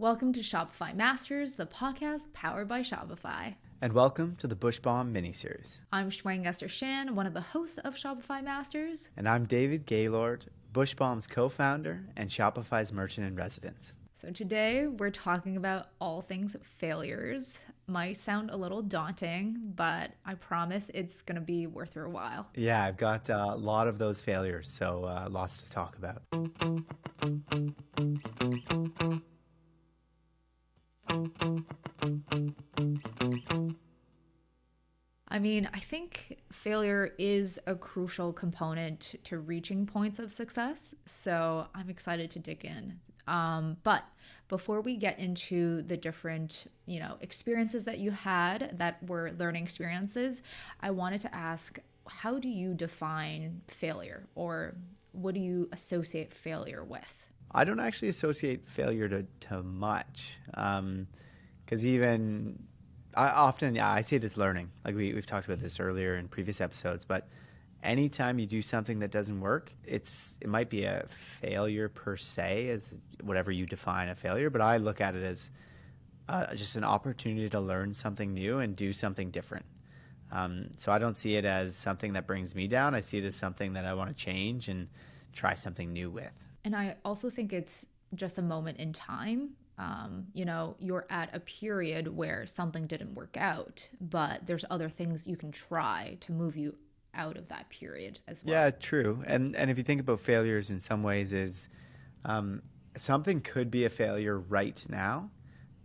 Welcome to Shopify Masters, the podcast powered by Shopify. And welcome to the Balm miniseries. I'm Shwang Esther Shan, one of the hosts of Shopify Masters. And I'm David Gaylord, Balm's co-founder and Shopify's merchant in residence. So today we're talking about all things failures. Might sound a little daunting, but I promise it's going to be worth your while. Yeah, I've got a lot of those failures, so lots to talk about. I mean, I think failure is a crucial component to reaching points of success, so I'm excited to dig in. But before we get into the different, experiences that you had that were learning experiences, I wanted to ask, how do you define failure, or what do you associate failure with? I don't actually associate failure to much, because I see it as learning. Like we've talked about this earlier in previous episodes, but anytime you do something that doesn't work, it might be a failure per se, as whatever you define a failure, but I look at it as just an opportunity to learn something new and do something different. So I don't see it as something that brings me down. I see it as something that I want to change and try something new with. And I also think it's just a moment in time. You're at a period where something didn't work out, but there's other things you can try to move you out of that period as well. Yeah, true. And if you think about failures in some ways is something could be a failure right now,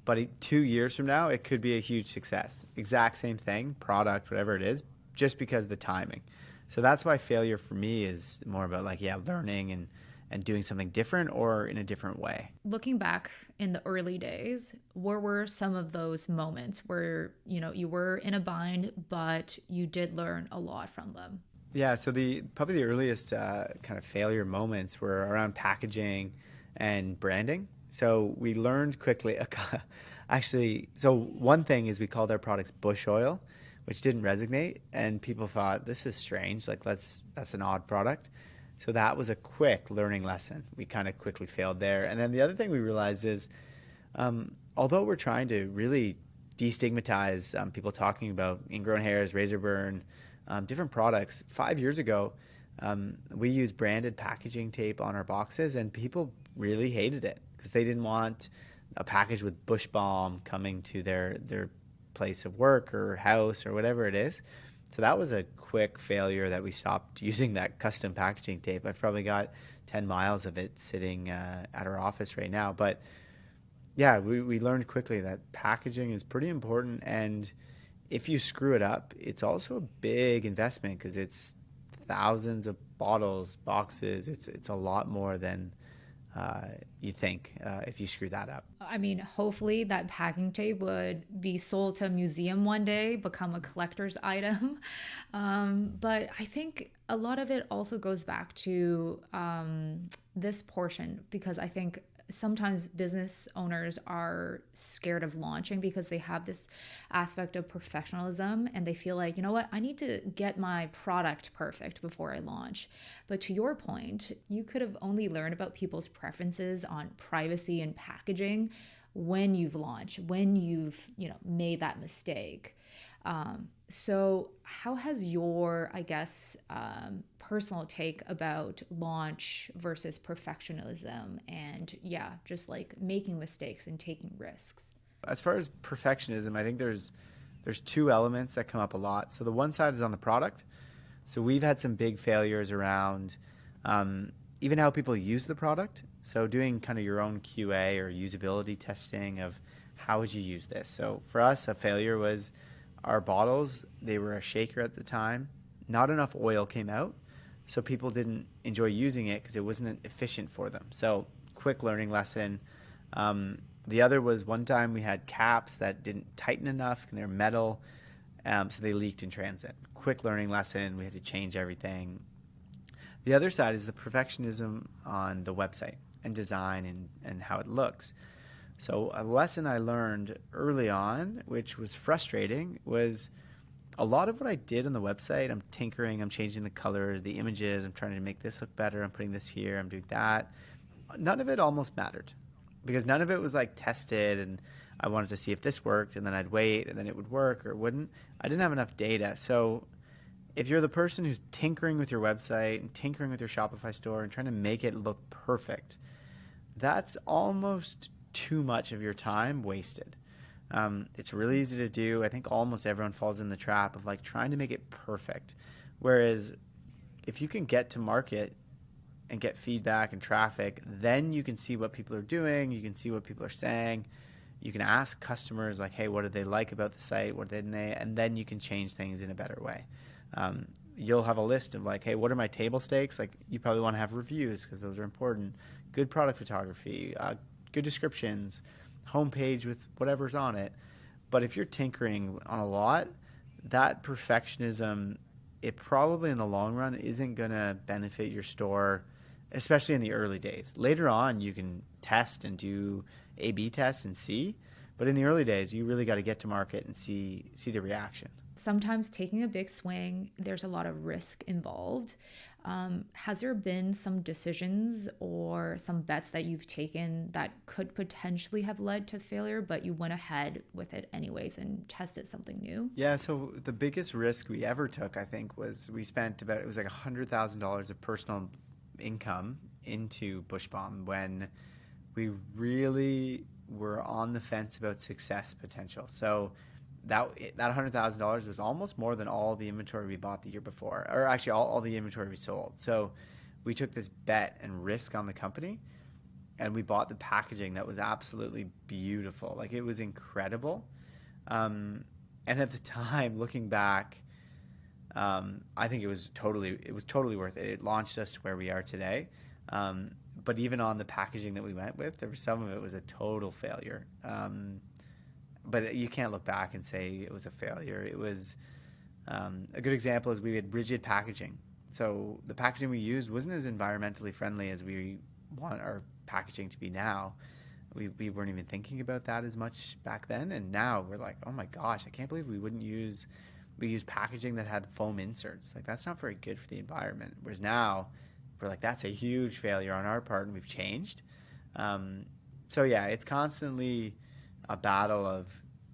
but 2 years from now, it could be a huge success. Exact same thing, product, whatever it is, just because of the timing. So that's why failure for me is more about learning and doing something different or in a different way. Looking back in the early days, where were some of those moments where, you were in a bind, but you did learn a lot from them? Yeah, so probably the earliest kind of failure moments were around packaging and branding. So we learned quickly, so one thing is we called our products bush oil, which didn't resonate, and people thought, this is strange, that's an odd product. So that was a quick learning lesson. We kind of quickly failed there. And then the other thing we realized is, although we're trying to really destigmatize people talking about ingrown hairs, razor burn, different products, 5 years ago, we used branded packaging tape on our boxes, and people really hated it because they didn't want a package with Bush Balm coming to their place of work or house or whatever it is. So that was a quick failure that we stopped using that custom packaging tape. I've probably got 10 miles of it sitting at our office right now. But yeah, we learned quickly that packaging is pretty important. And if you screw it up, it's also a big investment because it's thousands of bottles, boxes. It's a lot more than you think if you screw that up. I mean, hopefully that packing tape would be sold to a museum one day, become a collector's item. But I think a lot of it also goes back to this portion, because I think sometimes business owners are scared of launching because they have this aspect of professionalism and they feel like, I need to get my product perfect before I launch. But to your point, you could have only learned about people's preferences on privacy and packaging when you've launched, when you've, made that mistake. So how has your, personal take about launch versus perfectionism and just making mistakes and taking risks? As far as perfectionism, I think there's two elements that come up a lot. So the one side is on the product. So we've had some big failures around even how people use the product. So doing kind of your own QA or usability testing of how would you use this. So for us, a failure was our bottles, they were a shaker at the time. Not enough oil came out, so people didn't enjoy using it because it wasn't efficient for them. So quick learning lesson. The other was one time we had caps that didn't tighten enough and they're metal, so they leaked in transit. Quick learning lesson. We had to change everything. The other side is the perfectionism on the website and design and how it looks. So a lesson I learned early on, which was frustrating, was a lot of what I did on the website, I'm tinkering, I'm changing the colors, the images, I'm trying to make this look better, I'm putting this here, I'm doing that. None of it almost mattered. because none of it was like tested and I wanted to see if this worked and then I'd wait and then it would work or it wouldn't. I didn't have enough data. So if you're the person who's tinkering with your website and tinkering with your Shopify store and trying to make it look perfect, that's almost too much of your time wasted. It's really easy to do. I think almost everyone falls in the trap of like trying to make it perfect. Whereas if you can get to market and get feedback and traffic, then you can see what people are doing. You can see what people are saying. You can ask customers like, hey, what did they like about the site? What didn't they? And then you can change things in a better way. You'll have a list of like, hey, what are my table stakes? Like you probably want to have reviews because those are important. Good product photography, good descriptions, homepage with whatever's on it. But if you're tinkering on a lot, that perfectionism, it probably in the long run isn't going to benefit your store, especially in the early days. Later on, you can test and do A/B tests and see, but in the early days, you really got to get to market and see the reaction. Sometimes taking a big swing, there's a lot of risk involved. Has there been some decisions or some bets that you've taken that could potentially have led to failure, but you went ahead with it anyways and tested something new? Yeah, so the biggest risk we ever took, I think, was we spent about, it was like $100,000 of personal income into Bush Balm when we really were on the fence about success potential. So that $100,000 was almost more than all the inventory we bought the year before, or actually all the inventory we sold. So we took this bet and risk on the company, and we bought the packaging that was absolutely beautiful. Like it was incredible. And at the time, looking back, I think it was totally worth it. It launched us to where we are today. But even on the packaging that we went with, there was some of it was a total failure. But you can't look back and say it was a failure. It was a good example is we had rigid packaging. So the packaging we used wasn't as environmentally friendly as we want our packaging to be now. We weren't even thinking about that as much back then, and now we're like, oh my gosh, I can't believe we use packaging that had foam inserts. Like that's not very good for the environment. Whereas now we're like, that's a huge failure on our part, and we've changed. So yeah, it's constantly a battle of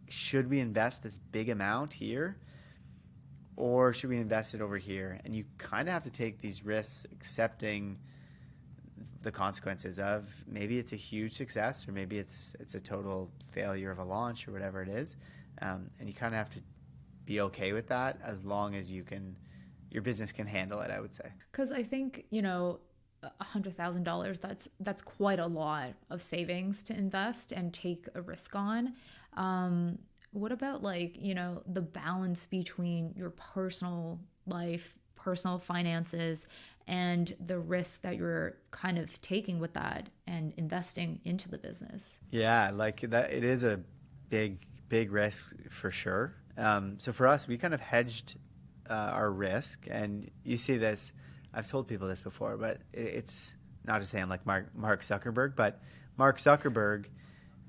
should we invest this big amount here or should we invest it over here? And you kind of have to take these risks, accepting the consequences of maybe it's a huge success or maybe it's a total failure of a launch or whatever it is. And you kind of have to be okay with that as long as your business can handle it, I would say. Because I think, $100,000, that's quite a lot of savings to invest and take a risk on. What about like, the balance between your personal life, personal finances, and the risk that you're kind of taking with that and investing into the business? Yeah, like that, it is a big risk for sure. So for us, we kind of hedged our risk, and you see this. I've told people this before, but it's not to say I'm like Mark Zuckerberg, but Mark Zuckerberg,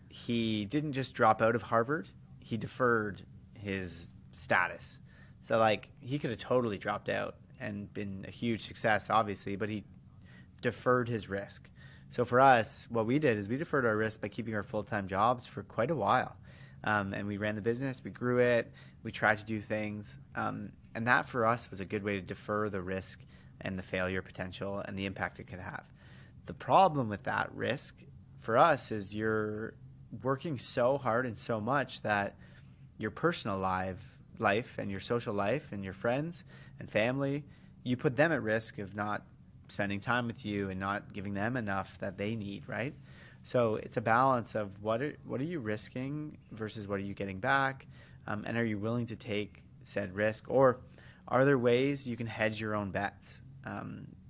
he didn't just drop out of Harvard; he deferred his status. So like he could have totally dropped out and been a huge success, obviously, but he deferred his risk. So for us, what we did is we deferred our risk by keeping our full-time jobs for quite a while. And we ran the business, we grew it, we tried to do things. And that for us was a good way to defer the risk and the failure potential and the impact it could have. The problem with that risk for us is you're working so hard and so much that your personal life and your social life and your friends and family, you put them at risk of not spending time with you and not giving them enough that they need, right? So it's a balance of what are you risking versus what are you getting back, and are you willing to take said risk, or are there ways you can hedge your own bets?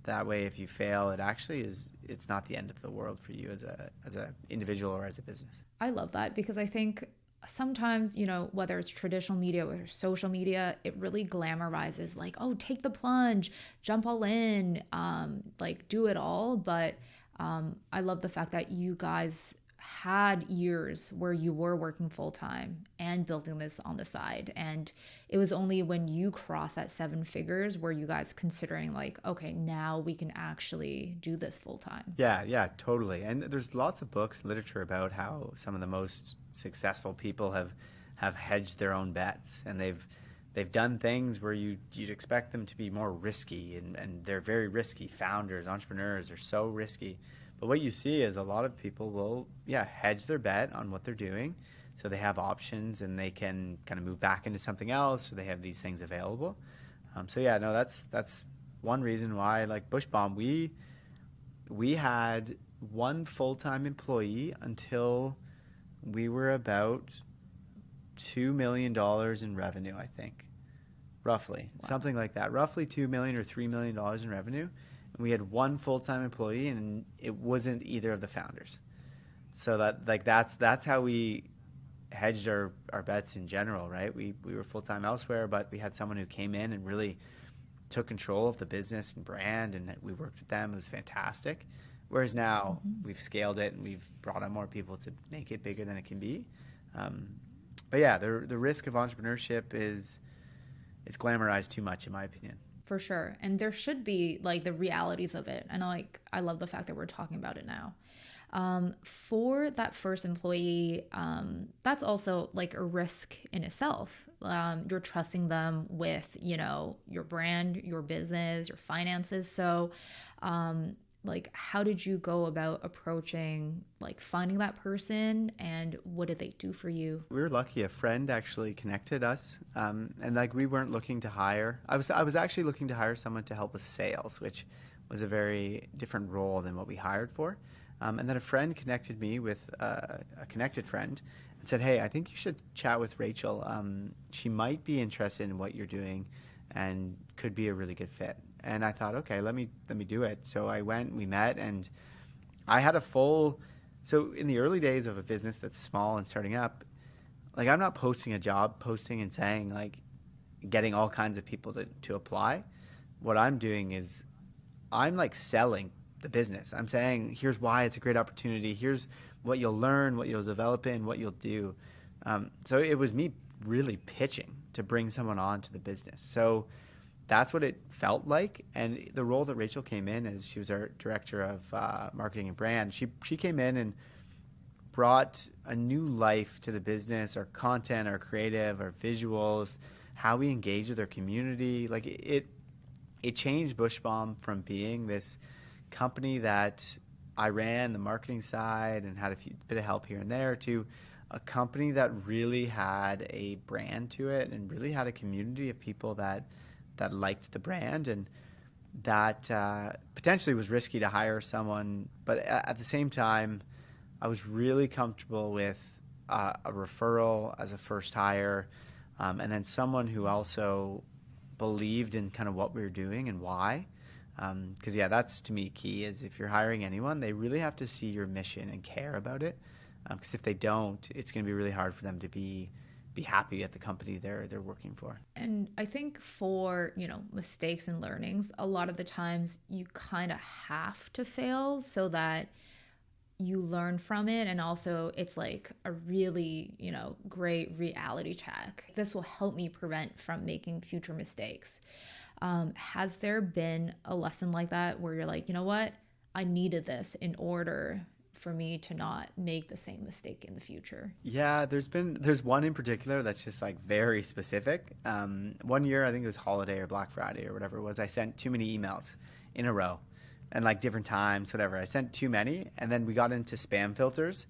That way, if you fail, it's not the end of the world for you as a individual or as a business. I love that because I think sometimes, whether it's traditional media or social media, it really glamorizes like, oh, take the plunge, jump all in, like do it all. But I love the fact that you guys had years where you were working full time and building this on the side. And it was only when you cross that seven figures were you guys considering like, okay, now we can actually do this full time. Yeah, yeah, totally. And there's lots of books, literature about how some of the most successful people have hedged their own bets, and they've done things where you'd expect them to be more risky, and they're very risky. Founders, entrepreneurs are so risky. But what you see is a lot of people will, yeah, hedge their bet on what they're doing, so they have options and they can kind of move back into something else, or they have these things available. So yeah, no, that's one reason why, like Bush Bomb, we had one full-time employee until we were about $2 million in revenue, I think, roughly, Wow. something like that, roughly 2 million or $3 million in revenue. And we had one full-time employee, and it wasn't either of the founders. So that's how we hedged our bets in general, right? We were full-time elsewhere, but we had someone who came in and really took control of the business and brand, and we worked with them. It was fantastic. Whereas now Mhm. we've scaled it and we've brought on more people to make it bigger than it can be. Um, but yeah, the risk of entrepreneurship is it's glamorized too much, in my opinion. For sure. And there should be like the realities of it. And like, I love the fact that we're talking about it now. For that first employee, that's also like a risk in itself. You're trusting them with, your brand, your business, your finances. So, like, how did you go about approaching like finding that person and what did they do for you? We were lucky. A friend actually connected us, and like we weren't looking to hire. I was actually looking to hire someone to help with sales, which was a very different role than what we hired for. And then a friend connected me with a connected friend and said, "Hey, I think you should chat with Rachel. She might be interested in what you're doing, and could be a really good fit." And I thought, okay, let me do it. So I went, we met, and I had a full. So in the early days of a business that's small and starting up, like I'm not posting a job posting and saying like getting all kinds of people to apply. What I'm doing is I'm like selling the business. I'm saying here's why it's a great opportunity. Here's what you'll learn, what you'll develop in, what you'll do. So it was me really pitching to bring someone on to the business. So that's what it felt like. And the role that Rachel came in as, she was our director of marketing and brand. She came in and brought a new life to the business, our content, our creative, our visuals, how we engage with our community. Like it changed Bush Bomb from being this company that I ran the marketing side and had a bit of help here and there, to a company that really had a brand to it and really had a community of people that liked the brand, and that potentially was risky to hire someone, but at the same time, I was really comfortable with a referral as a first hire, and then someone who also believed in kind of what we were doing and why. Because yeah, that's to me key, is if you're hiring anyone, they really have to see your mission and care about it. Because if they don't, it's going to be really hard for them to be happy at the company they're working for. And I think for, mistakes and learnings, a lot of the times you kind of have to fail so that you learn from it. And also, it's like a really, great reality check. This will help me prevent from making future mistakes. Has there been a lesson like that where you're like, you know what? I needed this in order for me to not make the same mistake in the future? Yeah, there's one in particular that's just like very specific. One year, I think it was holiday or Black Friday or whatever it was, I sent too many emails in a row, and like different times, whatever. I sent too many, and then we got into spam filters.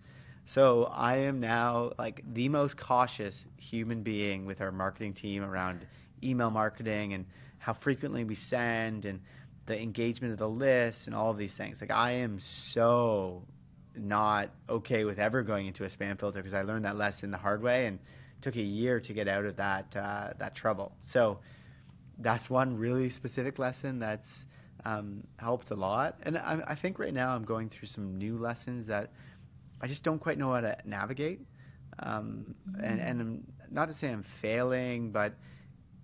So I am now like the most cautious human being with our marketing team around email marketing and how frequently we send and the engagement of the list and all of these things. Like I am so not okay with ever going into a spam filter, because I learned that lesson the hard way and took a year to get out of that trouble. So that's one really specific lesson that's helped a lot. And I think right now I'm going through some new lessons that I just don't quite know how to navigate. And I'm, not to say I'm failing, but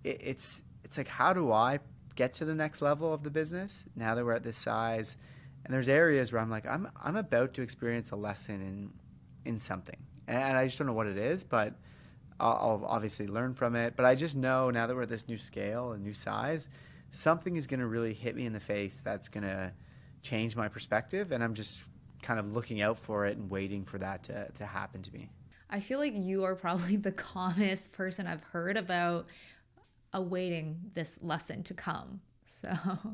it's like, how do I get to the next level of the business now that we're at this size? And there's areas where I'm like, I'm about to experience a lesson in something, and I just don't know what it is, but I'll obviously learn from it. But I just know now that we're at this new scale and new size, something is going to really hit me in the face that's going to change my perspective, and I'm just kind of looking out for it and waiting for that to happen to me. I feel like you are probably the calmest person I've heard about awaiting this lesson to come. So,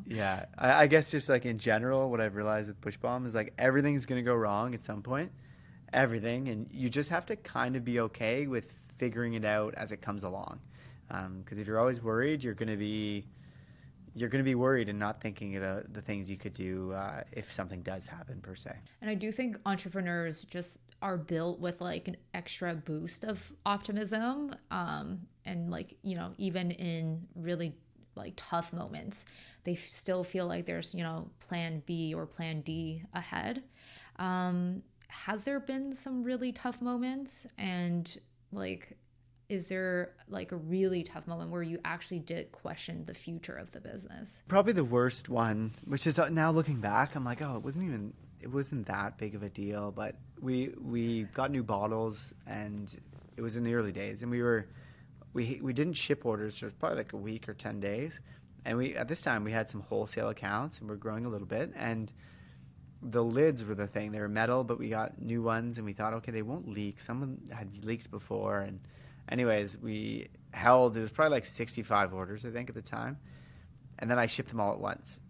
Yeah, I guess just like in general, what I've realized with Push Bomb is like everything's going to go wrong at some point, everything, and you just have to kind of be okay with figuring it out as it comes along. Because if you're always worried, you're going to be worried and not thinking about the things you could do if something does happen per se. and I do think entrepreneurs just are built with like an extra boost of optimism. And like, even in really like tough moments, they still feel like there's, plan B or plan D ahead. Has there been some really tough moments? And like, is there like a really tough moment where you actually did question the future of the business? Probably the worst one, which is now looking back, I'm like, oh, it wasn't that big of a deal, but we got new bottles, and it was in the early days, and we didn't ship orders, so it was probably like a week or 10 days, and we at this time we had some wholesale accounts, and we're growing a little bit, and the lids were the thing. They were metal, but we got new ones, and we thought, okay, they won't leak. Someone had leaked before, and anyways, it was probably like 65 orders, I think, at the time. And then I shipped them all at once.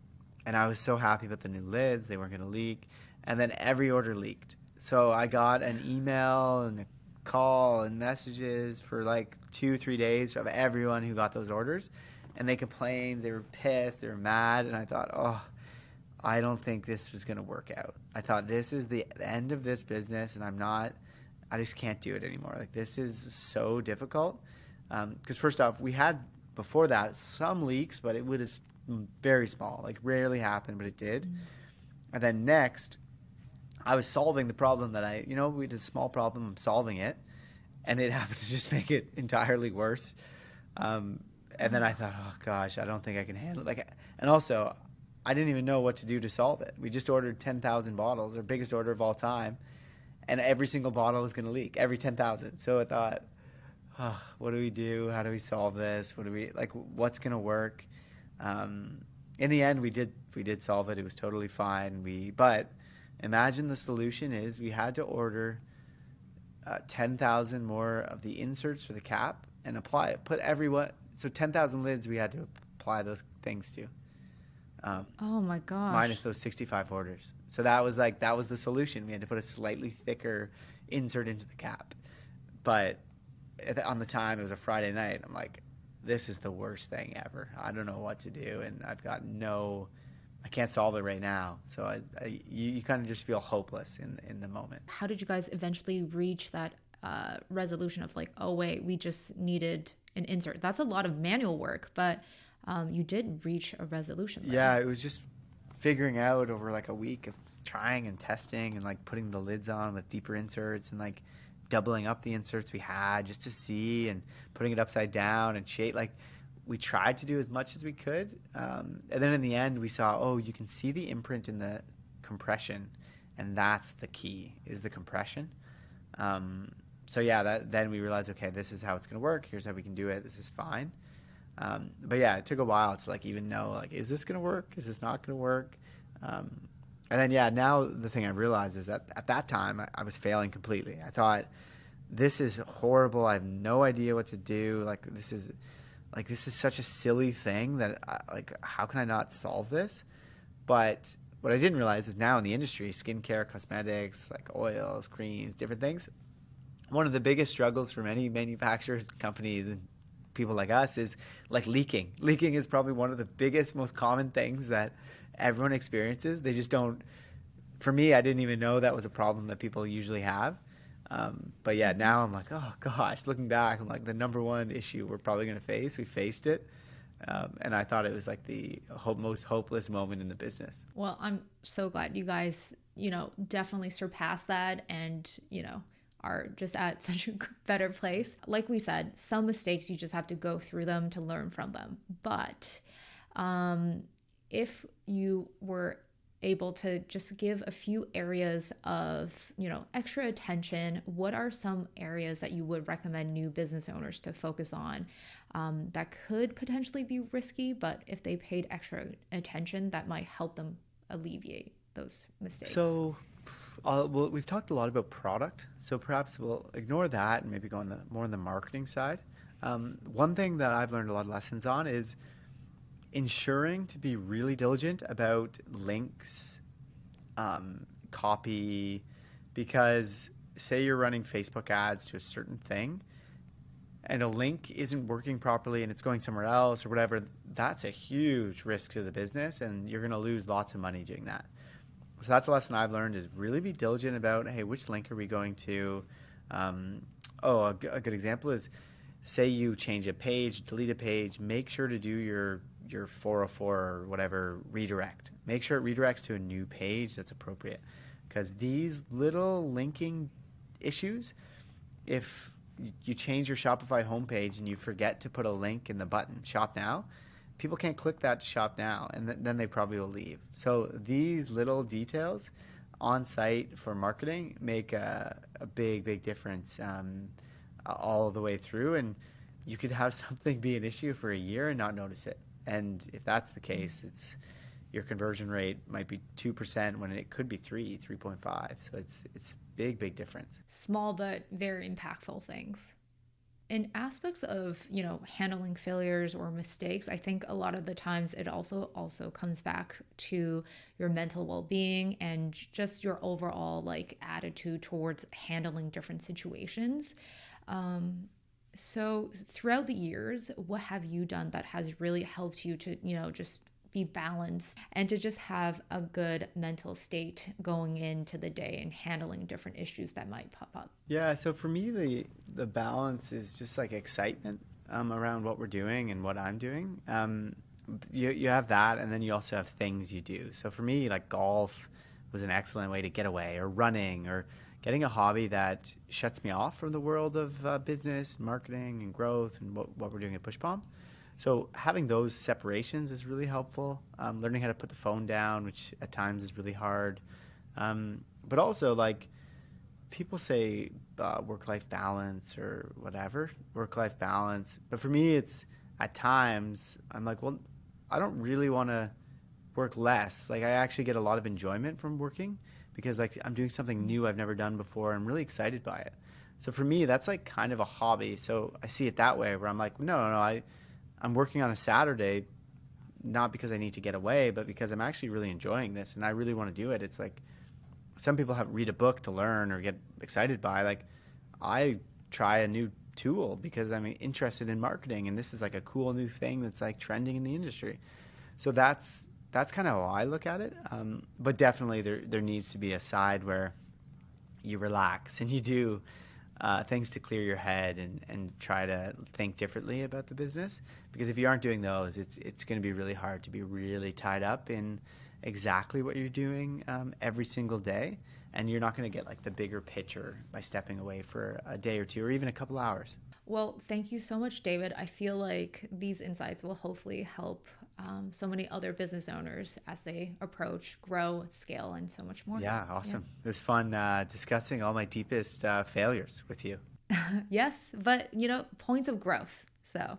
And I was so happy about the new lids. They weren't going to leak. And then every order leaked. So I got an email and a call and messages for like 2-3 days of everyone who got those orders. And they complained. They were pissed. They were mad. And I thought, oh, I don't think this was going to work out. I thought this is the end of this business, and I just can't do it anymore. Like, this is so difficult. Because first off, we had before that some leaks, but it was very small, like rarely happened, but it did. Mm-hmm. And then next, I was solving the problem we had a small problem, I'm solving it, and it happened to just make it entirely worse. And then I thought, oh gosh, I don't think I can handle it. And also, I didn't even know what to do to solve it. We just ordered 10,000 bottles, our biggest order of all time, and every single bottle was going to leak, every 10,000. So I thought, oh, what do we do? How do we solve this? What's going to work? In the end, we did solve it. It was totally fine. But imagine the solution is we had to order 10,000 more of the inserts for the cap and apply it. So 10,000 lids we had to apply those things to. Oh my gosh. Minus those 65 orders. So that was the solution. We had to put a slightly thicker insert into the cap. But on the time, it was a Friday night. I'm like, this is the worst thing ever. I don't know what to do, and I can't solve it right now. So you kind of just feel hopeless in the moment. How did you guys eventually reach that resolution of like, oh wait, we just needed an insert? That's a lot of manual work, but you did reach a resolution. Right? Yeah, it was just figuring out over like a week of trying and testing and like putting the lids on with deeper inserts and like doubling up the inserts we had just to see, and putting it upside down and shape. Like, we tried to do as much as we could, and then in the end we saw, oh, you can see the imprint in the compression, and that's the key, is the compression. So yeah, then we realized, okay, this is how it's going to work. Here's how we can do it. This is fine. But yeah, it took a while to like even know, like, is this going to work? Is this not going to work? And then, yeah, now the thing I realized is that at that time I was failing completely. I thought, this is horrible. I have no idea what to do. This is such a silly thing that how can I not solve this? But what I didn't realize is now in the industry, skincare, cosmetics, like oils, creams, different things, one of the biggest struggles for many manufacturers, companies, and people like us is like leaking. Leaking is probably one of the biggest, most common things that everyone experiences. They just don't. For me, I didn't even know that was a problem that people usually have. But yeah, now I'm like, oh gosh, looking back, I'm like, the number one issue we're probably going to face. We faced it. And I thought it was like the most hopeless moment in the business. Well, I'm so glad you guys, definitely surpassed that and, are just at such a better place. Like we said, some mistakes, you just have to go through them to learn from them. But if you were able to just give a few areas of, extra attention, what are some areas that you would recommend new business owners to focus on that could potentially be risky, but if they paid extra attention, that might help them alleviate those mistakes? So, well, we've talked a lot about product, so perhaps we'll ignore that and maybe go on the more on the marketing side. One thing that I've learned a lot of lessons on is ensuring to be really diligent about links, copy, because say you're running Facebook ads to a certain thing and a link isn't working properly and it's going somewhere else or whatever, that's a huge risk to the business and you're going to lose lots of money doing that. So that's a lesson I've learned is really be diligent about, hey, which link are we going to? A good example is say you change a page, delete a page, make sure to do your 404 or whatever redirect. Make sure it redirects to a new page that's appropriate. Because these little linking issues, if you change your Shopify homepage and you forget to put a link in the button, shop now, people can't click that to shop now and then they probably will leave. So these little details on site for marketing make a big difference all the way through. And you could have something be an issue for a year and not notice it. And if that's the case, it's your conversion rate might be 2% when it could be 3.5. So it's big difference. Small but very impactful things. In aspects of, handling failures or mistakes, I think a lot of the times it also comes back to your mental well-being and just your overall like attitude towards handling different situations. So throughout the years, what have you done that has really helped you to, just be balanced and to just have a good mental state going into the day and handling different issues that might pop up? Yeah, so for me, the balance is just like excitement around what we're doing and what I'm doing. You have that, and then you also have things you do. So for me, like golf was an excellent way to get away, or running, or getting a hobby that shuts me off from the world of business, marketing, and growth, and what we're doing at Pushbomb. So having those separations is really helpful. Learning how to put the phone down, which at times is really hard. But also, like, people say work-life balance or whatever, work-life balance. But for me, it's at times, I'm like, well, I don't really want to work less. Like, I actually get a lot of enjoyment from working because, like, I'm doing something new I've never done before. I'm really excited by it. So for me, that's like kind of a hobby. So I see it that way where I'm like, no, I'm working on a Saturday, not because I need to get away, but because I'm actually really enjoying this and I really want to do it. It's like some people have read a book to learn or get excited by. Like I try a new tool because I'm interested in marketing and this is like a cool new thing that's like trending in the industry. So that's kind of how I look at it. But definitely there needs to be a side where you relax and you do things to clear your head and try to think differently about the business. Because if you aren't doing those, it's going to be really hard to be really tied up in exactly what you're doing every single day. And you're not going to get like the bigger picture by stepping away for a day or two or even a couple hours. Well, thank you so much, David. I feel like these insights will hopefully help so many other business owners as they approach, grow, scale, and so much more. Yeah, awesome. It was fun discussing all my deepest failures with you. Yes, but points of growth. So